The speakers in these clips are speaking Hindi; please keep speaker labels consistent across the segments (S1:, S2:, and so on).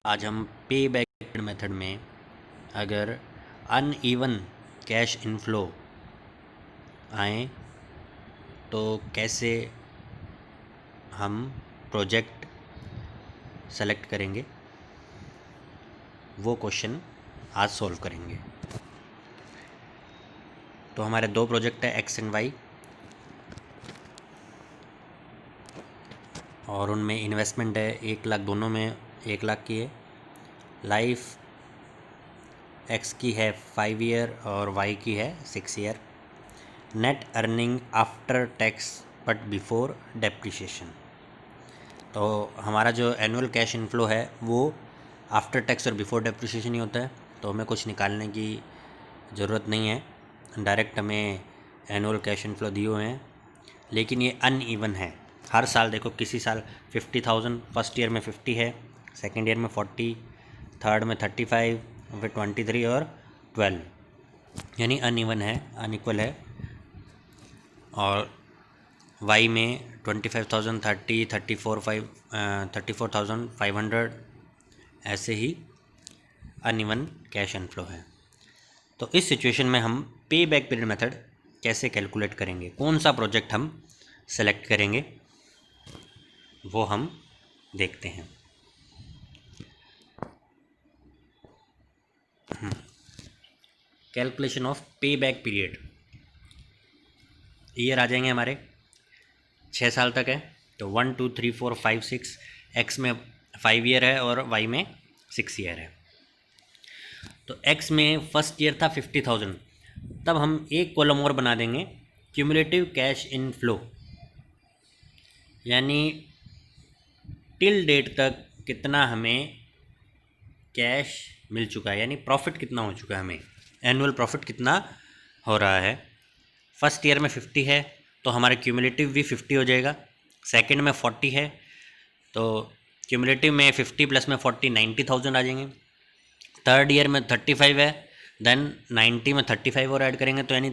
S1: आज हम पे बैक मेथड में अगर अनइवन कैश इनफ्लो आए तो कैसे हम प्रोजेक्ट सेलेक्ट करेंगे, वो क्वेश्चन आज सॉल्व करेंगे। तो हमारे दो प्रोजेक्ट है एक्स एंड वाई, और उनमें इन्वेस्टमेंट है 1 लाख, दोनों में 1 लाख की है। लाइफ एक्स की है 5 ईयर और वाई की है 6 year. Net earning after tax but before depreciation. तो हमारा जो एनुअल कैश इनफ्लो है वो आफ्टर टैक्स और बिफोर डेप्रिसिएशन ही होता है, तो हमें कुछ निकालने की ज़रूरत नहीं है, डायरेक्ट हमें एनुअल कैश इनफ्लो दिए हुए हैं। लेकिन ये अनइवन है, हर साल देखो, किसी साल 50,000 फर्स्ट ईयर में 50 है, सेकेंड ईयर में 40, थर्ड में 35, फिर 23 और 12, यानी अनइवन है, अनइक्वल है। और वाई में 25,000, 30, 34,500 ऐसे ही अनइवन कैश इनफ्लो है। तो इस सिचुएशन में हम पे बैक पीरियड मेथड कैसे कैलकुलेट करेंगे, कौन सा प्रोजेक्ट हम सेलेक्ट करेंगे, वो हम देखते हैं। कैलकुलेशन ऑफ पे बैक पीरियड। ईयर आ जाएंगे हमारे 6 साल तक है, तो 1 2 3 4 5 6, एक्स में 5 ईयर है और वाई में 6 ईयर है। तो एक्स में फर्स्ट ईयर था 50,000, तब हम एक कॉलम और बना देंगे, क्यूमुलेटिव कैश इनफ्लो, यानी टिल डेट तक कितना हमें कैश मिल चुका है, यानी प्रॉफिट कितना हो चुका है, हमें एनुअल प्रॉफिट कितना हो रहा है। फर्स्ट ईयर में 50 है तो हमारा क्यूमुलेटिव भी 50 हो जाएगा। सेकंड में 40 है तो क्यूमुलेटिव में 50 प्लस में 40 90,000 आ जाएंगे। थर्ड ईयर में 35 है, देन 90 में 35 और ऐड करेंगे, तो यानी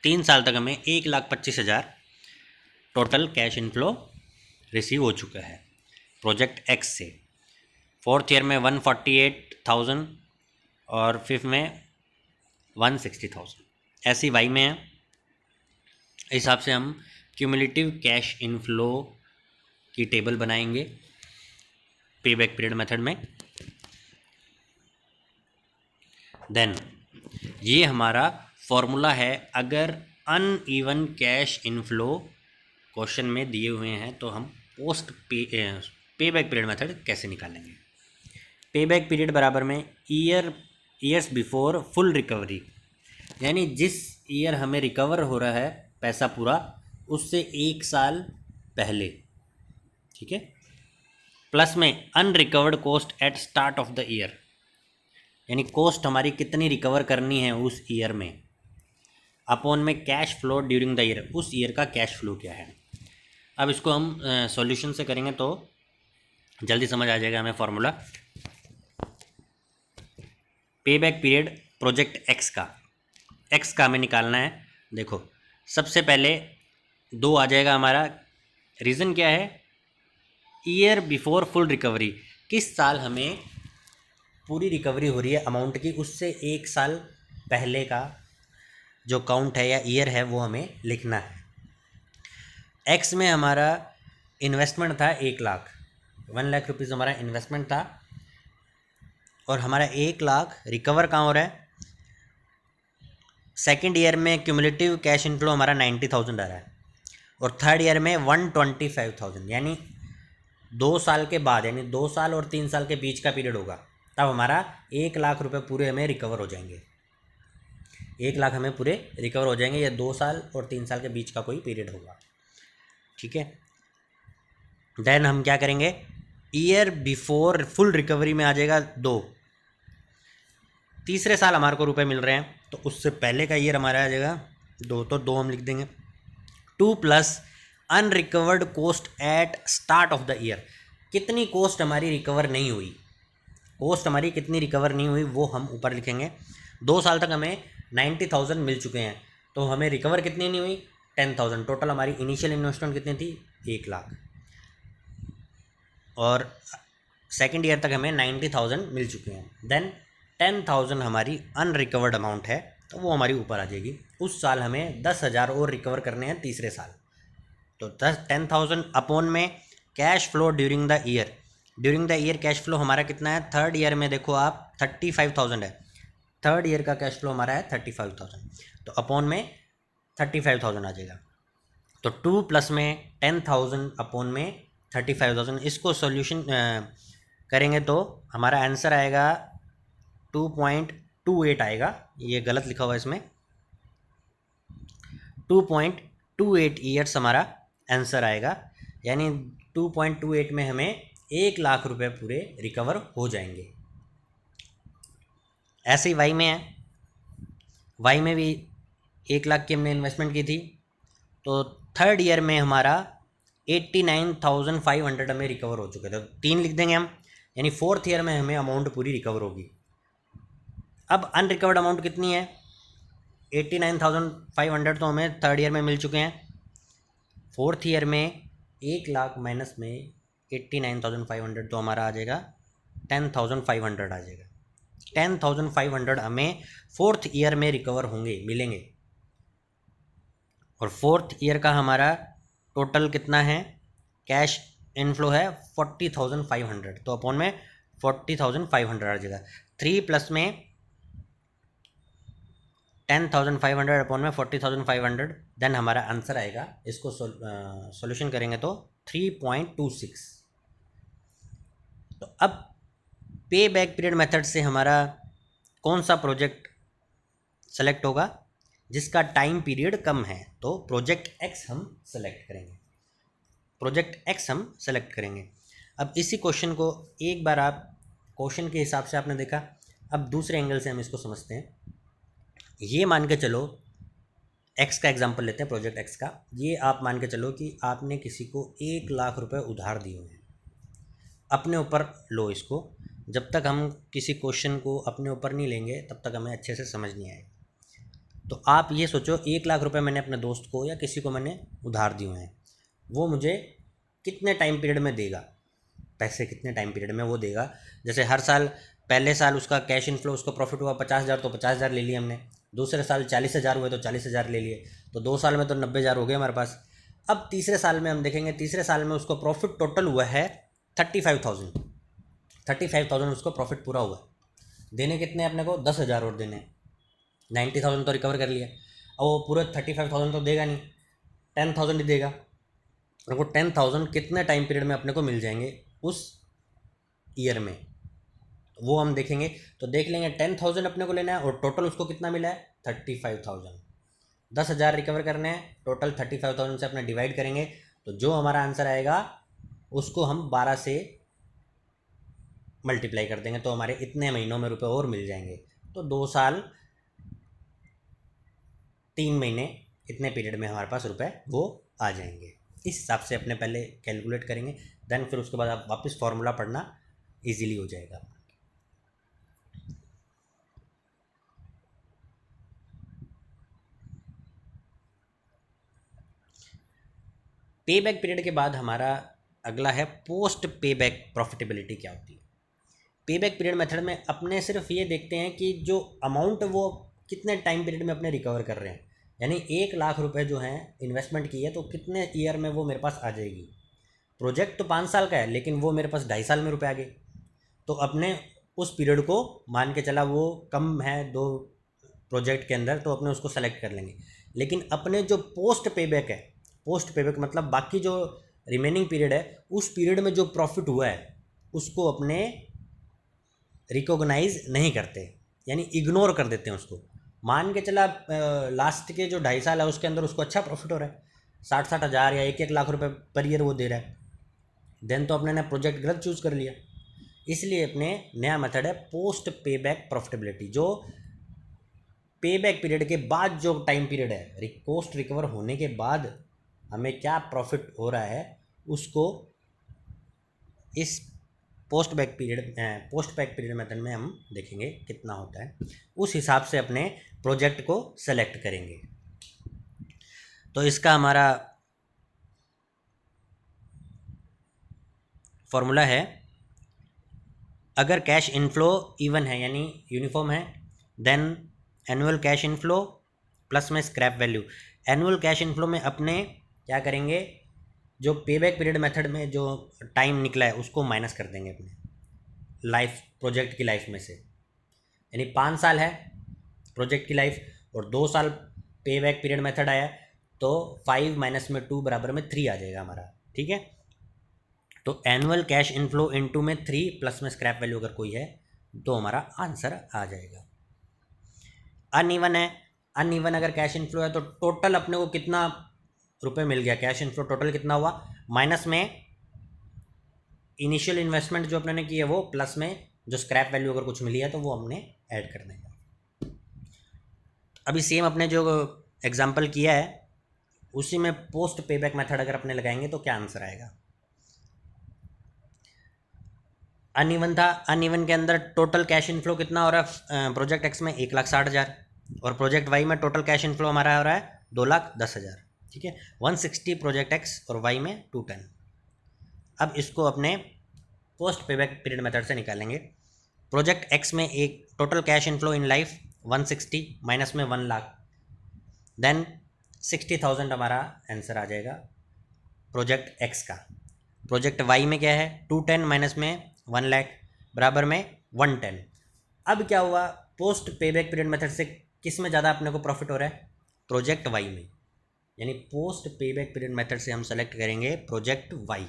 S1: 3 साल तक हमें 1,25,000 टोटल कैश इनफ्लो रिसीव हो चुका है प्रोजेक्ट एक्स से। फोर्थ ईयर में 148,000 और फिफ्थ में 160,000, ऐसी वाई में है। इस हिसाब से हम क्यूमुलेटिव कैश इनफ्लो की टेबल बनाएंगे पे बैक पीरियड मेथड में। देन ये हमारा फॉर्मूला है, अगर अनइवन कैश इनफ्लो क्वेश्चन में दिए हुए हैं तो हम पोस्ट पे बैक पीरियड मेथड कैसे निकालेंगे। पे बैक पीरियड बराबर में ईयर्स बिफोर फुल रिकवरी, यानी जिस ईयर हमें रिकवर हो रहा है पैसा पूरा, उससे 1 साल पहले, ठीक है, प्लस में unrecovered cost at start of the year, यानी कॉस्ट हमारी कितनी रिकवर करनी है उस ईयर में, अपॉन में cash flow during the year, उस ईयर का कैश फ्लो क्या है। अब इसको हम सॉल्यूशन से करेंगे तो जल्दी समझ आ जाएगा हमें फॉर्मूला। पे बैक पीरियड प्रोजेक्ट एक्स का हमें निकालना है। देखो, सबसे पहले 2 आ जाएगा हमारा, रीज़न क्या है, ईयर बिफोर फुल रिकवरी, किस साल हमें पूरी रिकवरी हो रही है अमाउंट की, उससे 1 साल पहले का जो काउंट है या ईयर है वो हमें लिखना है। एक्स में हमारा इन्वेस्टमेंट था 1 लाख, 1 लाख रुपीज़ हमारा इन्वेस्टमेंट था, और हमारा 1 लाख रिकवर कहाँ हो रहा है, सेकेंड ईयर में क्यूमुलेटिव कैश इनफ्लो हमारा 90,000 आ रहा है, और थर्ड ईयर में 125,000, यानी 2 साल के बाद, यानी 2 साल और 3 साल के बीच का पीरियड होगा, तब हमारा 1 लाख रुपए पूरे हमें रिकवर हो जाएंगे। 1 लाख हमें पूरे रिकवर हो जाएंगे, या 2 साल और 3 साल के बीच का कोई पीरियड होगा, ठीक है। देन हम क्या करेंगे, ईयर बिफोर फुल रिकवरी में आ जाएगा 2, तीसरे साल हमारे को रुपए मिल रहे हैं तो उससे पहले का ईयर हमारा आ जाएगा 2, तो 2 हम लिख देंगे। 2 plus unrecovered cost at start of the year, कितनी कॉस्ट हमारी रिकवर नहीं हुई, कॉस्ट हमारी कितनी रिकवर नहीं हुई वो हम ऊपर लिखेंगे। 2 साल तक हमें 90,000 मिल चुके हैं, तो हमें रिकवर कितनी नहीं हुई, 10,000। टोटल हमारी इनिशियल इन्वेस्टमेंट कितनी थी, 1 लाख, और सेकेंड ईयर तक हमें 90,000 मिल चुके हैं, देन 10,000 हमारी अनरिकवर्ड अमाउंट है, तो वो हमारी ऊपर आ जाएगी। उस साल हमें 10,000 और रिकवर करने हैं तीसरे साल। तो 10,000 अपॉन में cash flow during the year cash flow हमारा कितना है? थर्ड ईयर में देखो आप 35,000 है, थर्ड ईयर का कैश फ्लो हमारा है 35,000, तो अपॉन में 35,000 आ जाएगा। तो 2 प्लस में 10,000 अपॉन में 35,000, इसको सॉल्यूशन करेंगे तो हमारा आंसर आएगा 2.28 आएगा। ये गलत लिखा हुआ है इसमें, 2.28 ईयर्स हमारा आंसर आएगा, यानी 2.28 में हमें 1,00,000 रुपये पूरे रिकवर हो जाएंगे। ऐसे ही वाई में है, वाई में भी 1,00,000 की हमने इन्वेस्टमेंट की थी, तो थर्ड ईयर में हमारा 89,500 हमें रिकवर हो चुके थे, तो 3 लिख देंगे हम, यानी फोर्थ ईयर में हमें अमाउंट पूरी रिकवर होगी। अब अनरिकवर्ड अमाउंट कितनी है? 89,500 तो हमें थर्ड ईयर में मिल चुके हैं, फोर्थ ईयर में 1,00,000 माइनस में 89,500 तो हमारा आ जाएगा 10,500 आ जाएगा। 10,500 हमें फोर्थ ईयर में रिकवर होंगे, मिलेंगे। और फोर्थ ईयर का हमारा टोटल कितना है? कैश इनफ्लो है 40,500, तो अपॉन में 40,500 आ जाएगा। 3 प्लस में 10,500 अपॉन में 40,500, देन हमारा आंसर आएगा, इसको सॉल्यूशन करेंगे तो 3.26। तो अब पे बैक पीरियड मेथड से हमारा कौन सा प्रोजेक्ट सेलेक्ट होगा जिसका टाइम पीरियड कम है? तो प्रोजेक्ट एक्स हम सेलेक्ट करेंगे, प्रोजेक्ट एक्स हम सेलेक्ट करेंगे। अब इसी क्वेश्चन को एक बार आप क्वेश्चन के हिसाब से आपने देखा, अब दूसरे एंगल से हम इसको समझते हैं। ये मान के चलो, एक्स का एग्जांपल लेते हैं, प्रोजेक्ट एक्स का। ये आप मान के चलो कि आपने किसी को 1,00,000 रुपये उधार दिए हुए हैं, अपने ऊपर लो इसको। जब तक हम किसी क्वेश्चन को अपने ऊपर नहीं लेंगे तब तक हमें अच्छे से समझ नहीं आएगा। तो आप ये सोचो, 1,00,000 रुपये मैंने अपने दोस्त को या किसी को मैंने उधार दिए हुए हैं, वो मुझे कितने टाइम पीरियड में देगा, पैसे कितने टाइम पीरियड में वो देगा। जैसे हर साल, पहले साल उसका कैश इनफ्लो, उसको प्रॉफिट हुआ 50,000, तो 50,000 ले लिए हमने। दूसरे साल 40,000 हुए तो 40,000 ले लिए, तो 2 साल में तो 90,000 हो गए हमारे पास। अब तीसरे साल में हम देखेंगे, तीसरे साल में उसको प्रॉफिट टोटल हुआ है 35,000, 35,000 उसको प्रॉफिट पूरा हुआ। देने कितने अपने को? 10,000 और देने, 90,000 तो रिकवर कर लिया। अब वो पूरे 35,000 तो देगा नहीं, 10,000 ही देगा। और वो 10,000 कितने टाइम पीरियड में अपने को मिल जाएंगे उस ईयर में, वो हम देखेंगे। तो देख लेंगे 10,000 अपने को लेना है और टोटल उसको कितना मिला है? 35,000। 10,000 रिकवर करने हैं, टोटल 35,000 से अपने डिवाइड करेंगे, तो जो हमारा आंसर आएगा उसको हम 12 से मल्टीप्लाई कर देंगे, तो हमारे इतने महीनों में रुपए और मिल जाएंगे। तो 2 साल 3 महीने इतने पीरियड में हमारे पास रुपए वो आ जाएंगे। इस हिसाब से अपने पहले कैलकुलेट करेंगे, देन फिर उसके बाद आप वापस फॉर्मूला पढ़ना इजीली हो जाएगा। पे बैक पीरियड के बाद हमारा अगला है पोस्ट पे बैक प्रॉफिटेबिलिटी क्या होती है। पे बैक पीरियड मेथड में अपने सिर्फ ये देखते हैं कि जो अमाउंट वो कितने टाइम पीरियड में अपने रिकवर कर रहे हैं, यानी 1,00,000 रुपये जो हैं इन्वेस्टमेंट की है, तो कितने ईयर में वो मेरे पास आ जाएगी। प्रोजेक्ट तो 5 साल का है, लेकिन वो मेरे पास 2.5 साल में रुपये आ गए, तो अपने उस पीरियड को मान के चला वो कम है 2 प्रोजेक्ट के अंदर, तो अपने उसको सेलेक्ट कर लेंगे। लेकिन अपने जो पोस्ट पे बैक है, पोस्ट पे बैक मतलब बाकी जो रिमेनिंग पीरियड है, उस पीरियड में जो प्रॉफिट हुआ है उसको अपने रिकॉग्नाइज नहीं करते, यानी इग्नोर कर देते हैं उसको। मान के चला लास्ट के जो 2.5 साल है उसके अंदर उसको अच्छा प्रॉफिट हो रहा है, 60-60 हज़ार या 1-1 लाख रुपए पर ईयर वो दे रहा है, देन तो अपने ने प्रोजेक्ट गलत चूज़ कर लिया। इसलिए अपने नया मेथड है पोस्ट पे बैक प्रॉफिटेबिलिटी, जो पे बैक पीरियड के बाद जो टाइम पीरियड है, पोस्ट रिकवर होने के बाद हमें क्या प्रॉफिट हो रहा है उसको इस पोस्ट बैक पीरियड मेथड में हम देखेंगे कितना होता है, उस हिसाब से अपने प्रोजेक्ट को सेलेक्ट करेंगे। तो इसका हमारा फॉर्मूला है अगर कैश इनफ्लो इवन है यानी यूनिफॉर्म है, then annual cash inflow plus में scrap value. Annual cash inflow में अपने क्या करेंगे, जो पे बैक पीरियड मेथड में जो टाइम निकला है उसको माइनस कर देंगे अपने लाइफ, प्रोजेक्ट की लाइफ में से। यानी 5 साल है प्रोजेक्ट की लाइफ और 2 साल पे बैक पीरियड मेथड आया, तो 5 माइनस में 2 बराबर में 3 आ जाएगा हमारा। ठीक है, तो एनुअल कैश इनफ्लो इनटू में 3 प्लस में स्क्रैप वैल्यू अगर कोई है तो हमारा आंसर आ जाएगा। अनइवन है, अनइवन अगर कैश इनफ्लो है तो टोटल अपने को कितना रुपए मिल गया, कैश इनफ्लो टोटल कितना हुआ, माइनस में इनिशियल इन्वेस्टमेंट जो अपने ने की है वो, प्लस में जो स्क्रैप वैल्यू अगर कुछ मिली है तो वो हमने ऐड कर देंगे। अभी सेम अपने जो एग्जांपल किया है उसी में पोस्ट पेबैक मेथड अगर अपने लगाएंगे तो क्या आंसर आएगा। अनइवन था, अनइवन के अंदर टोटल कैश इनफ्लो कितना हो रहा है प्रोजेक्ट एक्स में 1,60,000 और प्रोजेक्ट वाई में टोटल कैश इनफ्लो हमारा हो रहा है 2,10,000। ठीक है, 160 प्रोजेक्ट एक्स और वाई में 210। अब इसको अपने पोस्ट पेबैक पीरियड मेथड से निकालेंगे। प्रोजेक्ट एक्स में एक total cash inflow in life 160 minus में 1 लाख, देन 60,000 हमारा आंसर आ जाएगा प्रोजेक्ट एक्स का। प्रोजेक्ट वाई में क्या है 210 माइनस में 1 लाख बराबर में 110। अब क्या हुआ, पोस्ट पेबैक पीरियड मेथड से किस में ज़्यादा अपने को प्रॉफिट हो रहा है, प्रोजेक्ट वाई में। यानी पोस्ट पेबैक पीरियड मेथड से हम सेलेक्ट करेंगे प्रोजेक्ट वाई,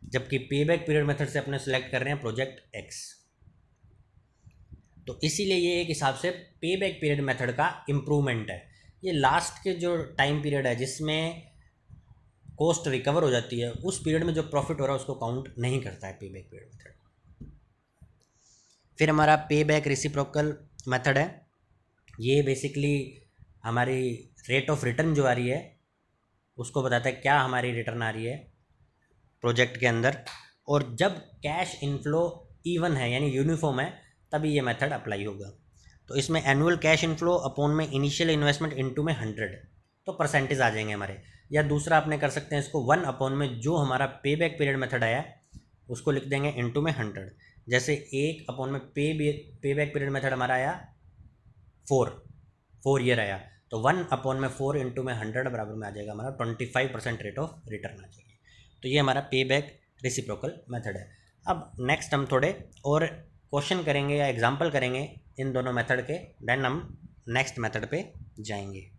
S1: जबकि पेबैक पीरियड मेथड से अपने सेलेक्ट कर रहे हैं प्रोजेक्ट एक्स। तो इसीलिए ये एक हिसाब से पेबैक पीरियड मेथड का इम्प्रूवमेंट है। ये लास्ट के जो टाइम पीरियड है जिसमें कॉस्ट रिकवर हो जाती है, उस पीरियड में जो प्रॉफिट हो रहा है उसको काउंट नहीं करता है पेबैक पीरियड मेथड। फिर हमारा पेबैक रेसिप्रोकल मेथड है। ये बेसिकली हमारी रेट ऑफ रिटर्न जो आ रही है उसको बताता है क्या हमारी रिटर्न आ रही है प्रोजेक्ट के अंदर, और जब कैश इनफ्लो इवन है यानी यूनिफॉर्म है तभी ये मेथड अप्लाई होगा। तो इसमें एनुअल कैश इनफ्लो अपॉन में इनिशियल इन्वेस्टमेंट इनटू में 100, तो परसेंटेज आ जाएंगे हमारे। या दूसरा आपने कर सकते हैं इसको 1 अपॉन में जो हमारा पे बैक पीरियड मेथड आया उसको लिख देंगे इनटू में 100। जैसे 1 अपॉन में पे बैक पीरियड मेथड हमारा आया 4 ईयर आया, तो 1 अपॉन में 4 इंटू में 100 बराबर में आ जाएगा हमारा 25% रेट ऑफ रिटर्न आ जाएगी। तो ये हमारा पे बैक रेसिप्रोकल मेथड है। अब नेक्स्ट हम थोड़े और क्वेश्चन करेंगे या एग्जांपल करेंगे इन दोनों मेथड के, देन हम नेक्स्ट मेथड पे जाएंगे।